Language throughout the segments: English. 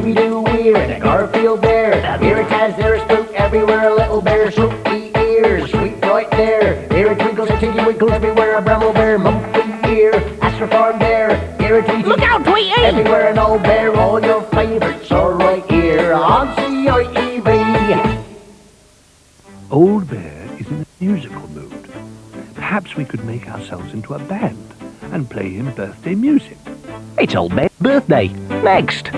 Scooby-Doo here and a Garfield there. Here it has there a spook everywhere, a little bear, smoky ears, sweet right there. Here it twinkles and tinky winkles everywhere, a bramble bear, mumpy ear, Astro Farm bear. Here it Tweety, look out, Tweety! Everywhere an old bear, all your favourites are right here on CITV. Old Bear is in a musical mood. Perhaps we could make ourselves into a band and play him birthday music. It's Old Bear's birthday. Next.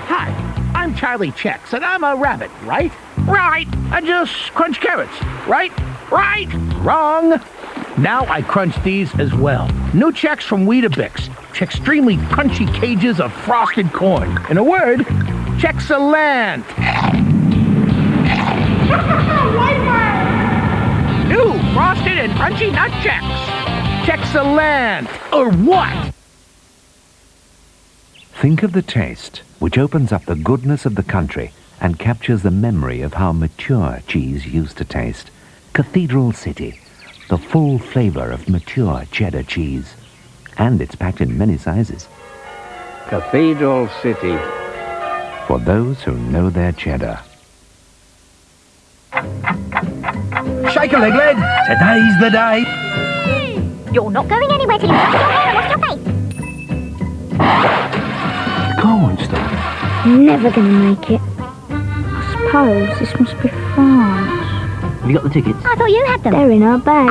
Hi, I'm Charlie Chex, and I'm a rabbit, right? Right. I just crunch carrots, right? Right. Wrong. Now I crunch these as well. New Chex from Weetabix. Extremely crunchy cages of frosted corn. In a word, Chex-a-land. New frosted and crunchy nut Chex. Chex-a-land. Or what? Think of the taste, which opens up the goodness of the country and captures the memory of how mature cheese used to taste. Cathedral City, the full flavor of mature cheddar cheese. And it's packed in many sizes. Cathedral City. For those who know their cheddar. Shake a leg, lad. Today's the day. You're not going anywhere till you wash your hair and wash your face. Go on, stop. Never gonna make it. I suppose this must be France. Have you got the tickets? I thought you had them. They're in our bag.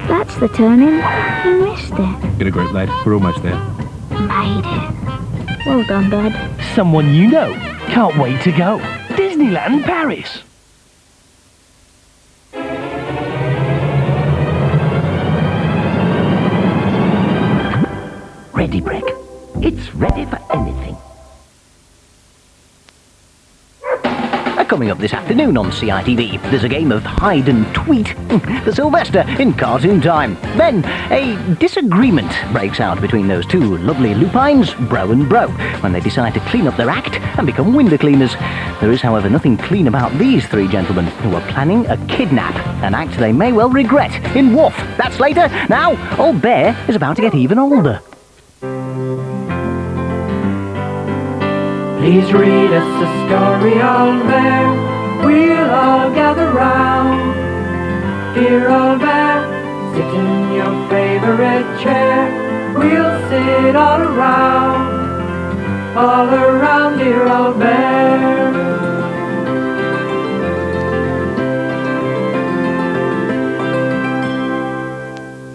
That's the turning. You missed it. Get a grip, lad. We're almost there. Made it. Well done, Dad. Someone you know. Can't wait to go. Disneyland Paris. Ready, Brick. It's ready for anything. Coming up this afternoon on CITV, there's a game of hide and tweet for Sylvester in cartoon time. Then, a disagreement breaks out between those two lovely lupines, Bro and Bro, when they decide to clean up their act and become window cleaners. There is, however, nothing clean about these three gentlemen who are planning a kidnap, an act they may well regret in Woof. That's later. Now, Old Bear is about to get even older. Please read us a story, Old Bear. We'll all gather round. Dear Old Bear, sit in your favorite chair. We'll sit all around, dear Old Bear.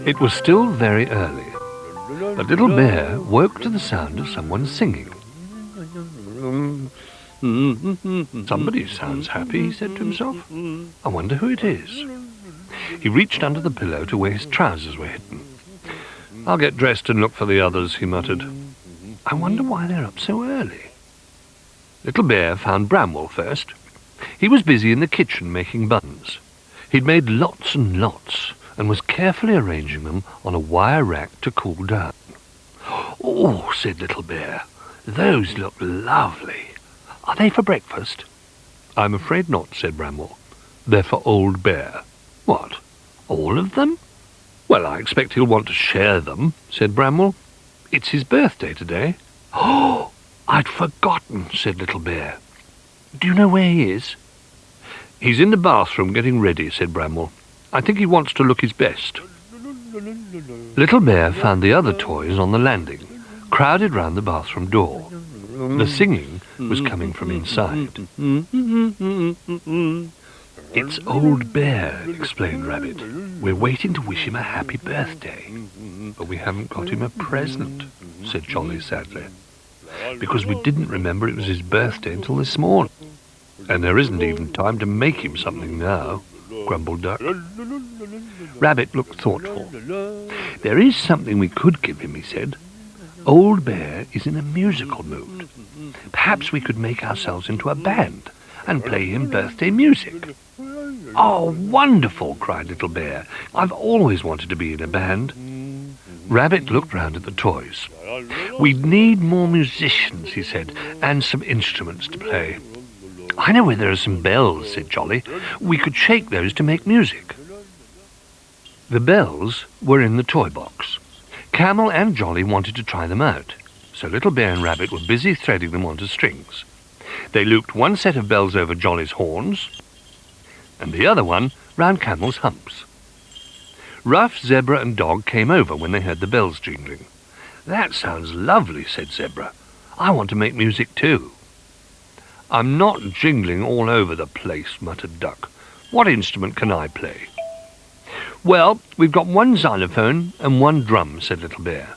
It was still very early. The little bear woke to the sound of someone singing. Somebody sounds happy, he said to himself. I wonder who it is. He reached under the pillow to where his trousers were hidden. I'll get dressed and look for the others, he muttered. I wonder why they're up so early. Little Bear found Bramwell first. He was busy in the kitchen making buns. He'd made lots and lots and was carefully arranging them on a wire rack to cool down. Oh, said Little Bear, those look lovely. Are they for breakfast? I'm afraid not, said Bramwell. They're for Old Bear. What, all of them? Well, I expect he'll want to share them, said Bramwell. It's his birthday today. Oh, I'd forgotten, said Little Bear. Do you know where he is? He's in the bathroom getting ready, said Bramwell. I think he wants to look his best. Little Bear found the other toys on the landing, crowded round the bathroom door. The singing was coming from inside. It's Old Bear, explained Rabbit. We're waiting to wish him a happy birthday. But we haven't got him a present, said Jolly sadly. Because we didn't remember it was his birthday until this morning. And there isn't even time to make him something now, grumbled Duck. Rabbit looked thoughtful. There is something we could give him, he said. Old Bear is in a musical mood. Perhaps we could make ourselves into a band and play him birthday music. Oh, wonderful, cried Little Bear. I've always wanted to be in a band. Rabbit looked round at the toys. We'd need more musicians, he said, and some instruments to play. I know where there are some bells, said Jolly. We could shake those to make music. The bells were in the toy box. Camel and Jolly wanted to try them out, so Little Bear and Rabbit were busy threading them onto strings. They looped one set of bells over Jolly's horns, and the other one round Camel's humps. Ruff, Zebra and Dog came over when they heard the bells jingling. "That sounds lovely," said Zebra. "I want to make music too." "I'm not jingling all over the place," muttered Duck. "What instrument can I play?" "Well, we've got one xylophone and one drum," said Little Bear.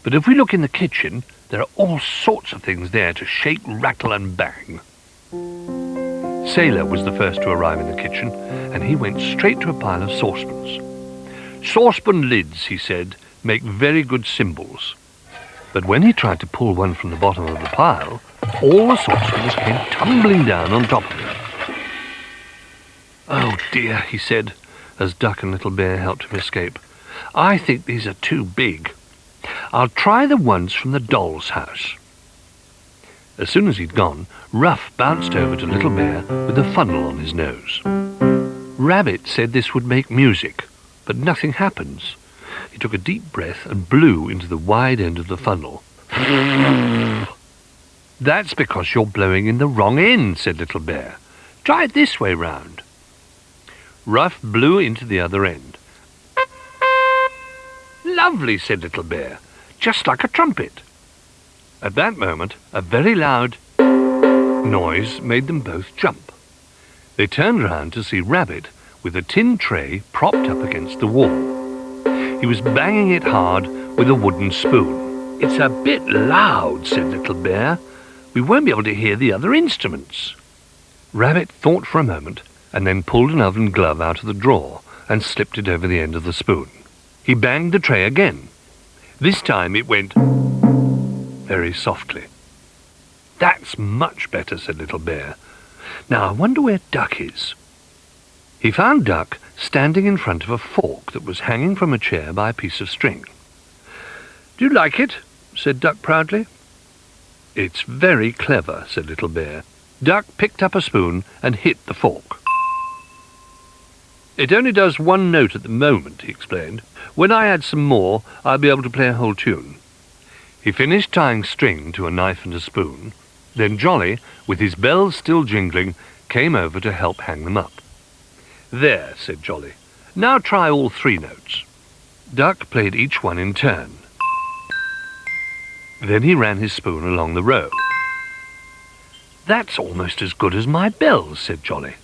"But if we look in the kitchen, there are all sorts of things there to shake, rattle and bang." Sailor was the first to arrive in the kitchen, and he went straight to a pile of saucepans. "Saucepan lids," he said, "make very good cymbals." But when he tried to pull one from the bottom of the pile, all the saucepans came tumbling down on top of him. "Oh dear," he said, as Duck and Little Bear helped him escape. "I think these are too big. I'll try the ones from the doll's house." As soon as he'd gone, Ruff bounced over to Little Bear with a funnel on his nose. Rabbit said this would make music, but nothing happens. He took a deep breath and blew into the wide end of the funnel. "That's because you're blowing in the wrong end," said Little Bear. "Try it this way round." Ruff blew into the other end. "Lovely," said Little Bear, "just like a trumpet." At that moment, a very loud noise made them both jump. They turned round to see Rabbit with a tin tray propped up against the wall. He was banging it hard with a wooden spoon. "It's a bit loud," said Little Bear. "We won't be able to hear the other instruments." Rabbit thought for a moment, and then pulled an oven glove out of the drawer and slipped it over the end of the spoon. He banged the tray again. This time it went very softly. "That's much better," said Little Bear. "Now I wonder where Duck is." He found Duck standing in front of a fork that was hanging from a chair by a piece of string. "Do you like it?" said Duck proudly. "It's very clever," said Little Bear. Duck picked up a spoon and hit the fork. "It only does one note at the moment," he explained. "When I add some more, I'll be able to play a whole tune." He finished tying string to a knife and a spoon. Then Jolly, with his bells still jingling, came over to help hang them up. "There," said Jolly. "Now try all 3 notes." Duck played each one in turn. Then he ran his spoon along the row. "That's almost as good as my bells," said Jolly.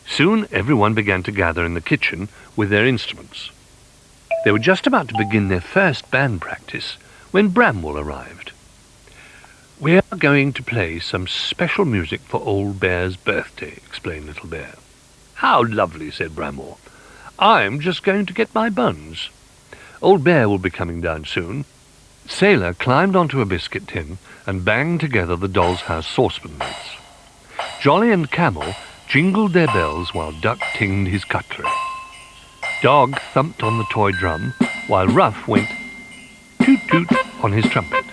Soon everyone began to gather in the kitchen with their instruments. They were just about to begin their first band practice when Bramwell arrived. "We're going to play some special music for Old Bear's birthday," explained Little Bear. "How lovely," said Bramwell. "I'm just going to get my buns. Old Bear will be coming down soon." Sailor climbed onto a biscuit tin and banged together the doll's house saucepan lids. Jolly and Camel jingled their bells while Duck tinged his cutlery. Dog thumped on the toy drum, while Ruff went toot-toot on his trumpet,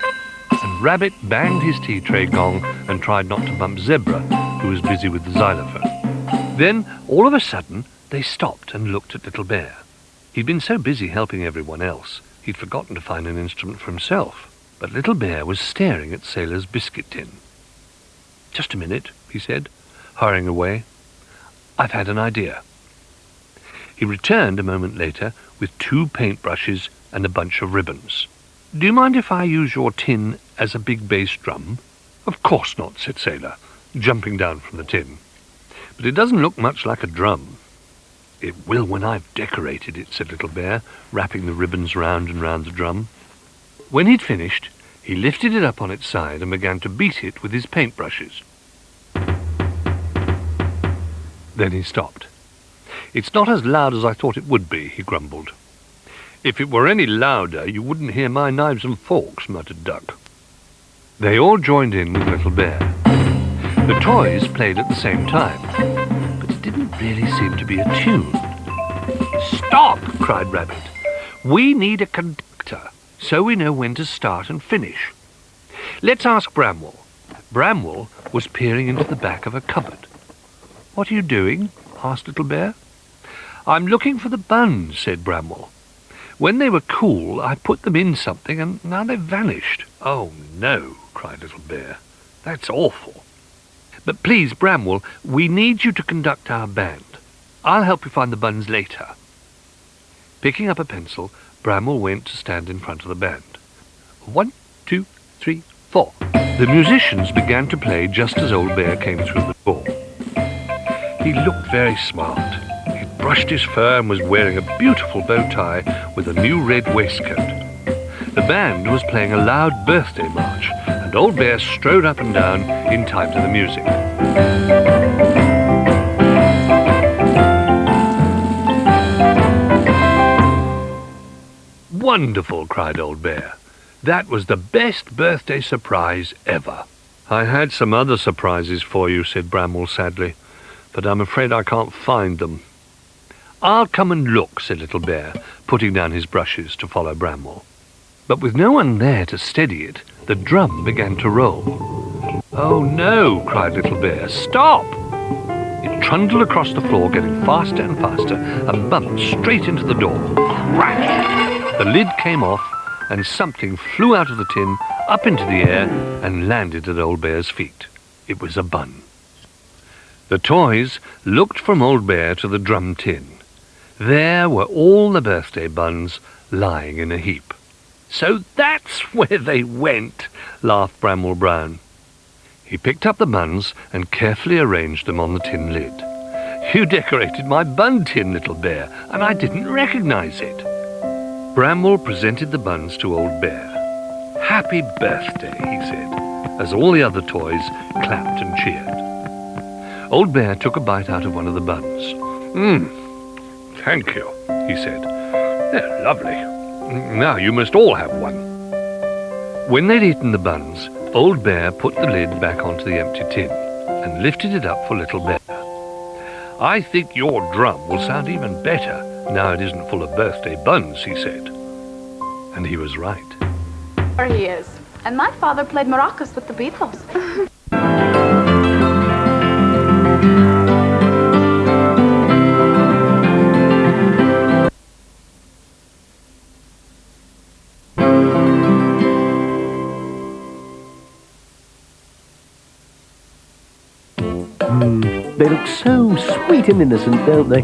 and Rabbit banged his tea tray gong and tried not to bump Zebra, who was busy with the xylophone. Then, all of a sudden, they stopped and looked at Little Bear. He'd been so busy helping everyone else, he'd forgotten to find an instrument for himself. But Little Bear was staring at Sailor's biscuit tin. "Just a minute," he said, hurrying away. "I've had an idea." He returned a moment later with 2 paintbrushes and a bunch of ribbons. "Do you mind if I use your tin as a big bass drum?" "Of course not," said Sailor, jumping down from the tin. "But it doesn't look much like a drum." "It will when I've decorated it," said Little Bear, wrapping the ribbons round and round the drum. When he'd finished, he lifted it up on its side and began to beat it with his paintbrushes. Then he stopped. "It's not as loud as I thought it would be," he grumbled. "If it were any louder, you wouldn't hear my knives and forks," muttered Duck. They all joined in with Little Bear. The toys played at the same time, but it didn't really seem to be a tune. "Stop!" cried Rabbit. "We need a conductor, so we know when to start and finish. Let's ask Bramwell." Bramwell was peering into the back of a cupboard. "What are you doing?" asked Little Bear. "I'm looking for the buns," said Bramwell. When they were cool, I put them in something, and now they've vanished. Oh, no, cried Little Bear. That's awful. But please, Bramwell, we need you to conduct our band. I'll help you find the buns later. Picking up a pencil, Bramwell went to stand in front of the band. 1, 2, 3, 4. The musicians began to play just as Old Bear came through the door. He looked very smart. He'd brushed his fur and was wearing a beautiful bow tie with a new red waistcoat. The band was playing a loud birthday march, and Old Bear strode up and down in time to the music. Wonderful, cried Old Bear. That was the best birthday surprise ever. I had some other surprises for you, said Bramwell sadly, but I'm afraid I can't find them. I'll come and look, said Little Bear, putting down his brushes to follow Bramwell. But with no one there to steady it, the drum began to roll. Oh no, cried Little Bear, stop! It trundled across the floor, getting faster and faster, and bumped straight into the door. Crash! The lid came off, and something flew out of the tin, up into the air, and landed at Old Bear's feet. It was a bun. The toys looked from Old Bear to the drum tin. There were all the birthday buns lying in a heap. So that's where they went, laughed Bramwell Brown. He picked up the buns and carefully arranged them on the tin lid. You decorated my bun tin, Little Bear, and I didn't recognize it. Bramwell presented the buns to Old Bear. Happy birthday, he said, as all the other toys clapped and cheered. Old Bear took a bite out of one of the buns. Thank you, he said. They're lovely. Now you must all have one. When they'd eaten the buns, Old Bear put the lid back onto the empty tin and lifted it up for Little Bear. I think your drum will sound even better now it isn't full of birthday buns, he said. And he was right. There he is. And my father played maracas with the Beatles. They look so sweet and innocent, don't they?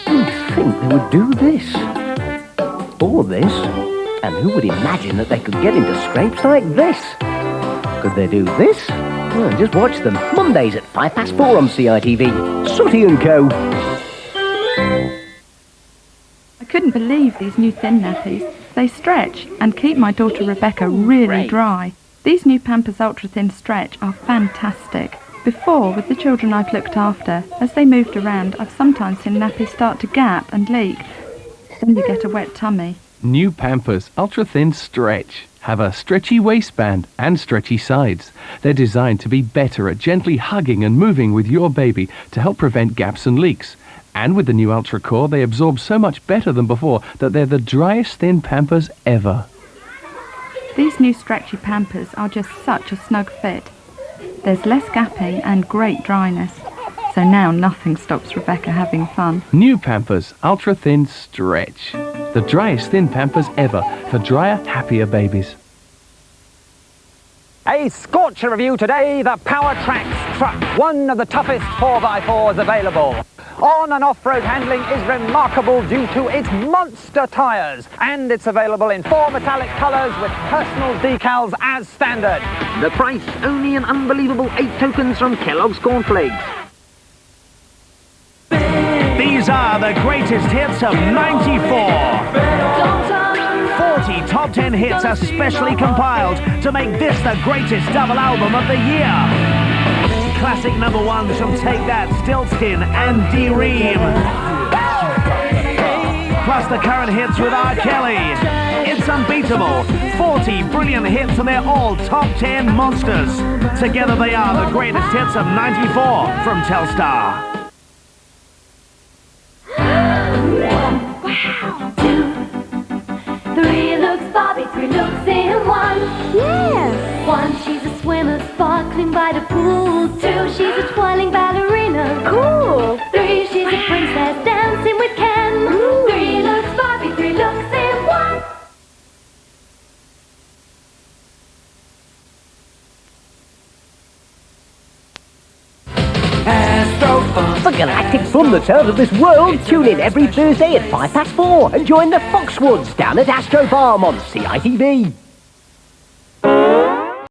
Who'd think they would do this? Or this? And who would imagine that they could get into scrapes like this? Could they do this? Well, just watch them. Mondays at 4:05 on CITV. Sooty & Co. I couldn't believe these new thin nappies. They stretch and keep my daughter Rebecca really dry. These new Pampers Ultra Thin Stretch are fantastic. Before, with the children I've looked after, as they moved around, I've sometimes seen nappies start to gap and leak. Then you get a wet tummy. New Pampers Ultra Thin Stretch have a stretchy waistband and stretchy sides. They're designed to be better at gently hugging and moving with your baby to help prevent gaps and leaks. And with the new Ultra Core, they absorb so much better than before that they're the driest thin Pampers ever. These new stretchy Pampers are just such a snug fit. There's less gapping and great dryness. So now nothing stops Rebecca having fun. New Pampers Ultra Thin Stretch. The driest thin Pampers ever for drier, happier babies. A scorcher review today, the Power Trax truck, one of the toughest 4x4s available. On and off-road handling is remarkable due to its monster tyres, and it's available in 4 metallic colours with personal decals as standard. The price, only an unbelievable 8 tokens from Kellogg's Cornflakes. These are the greatest hits of '94. 40 top 10 hits are specially compiled to make this the greatest double album of the year. Classic number ones from Take That, Stiltskin and D-Ream. Plus the current hits with R. Kelly. It's unbeatable. 40 brilliant hits and they're all top 10 monsters. Together they are the greatest hits of '94 from Telstar. Wow. 2, 3 looks Bobby, 3 looks in 1. Yeah. 1, she's a swimmer sparkling by the pool. 2, she's a twirling ballerina. Cool. 3, she's a princess dancing with Ken. 3 looks Bobby, 3 looks For galactic fun that's out of this world, tune in every Thursday at 4:05 and join the Foxwoods down at Astro Farm on CITV.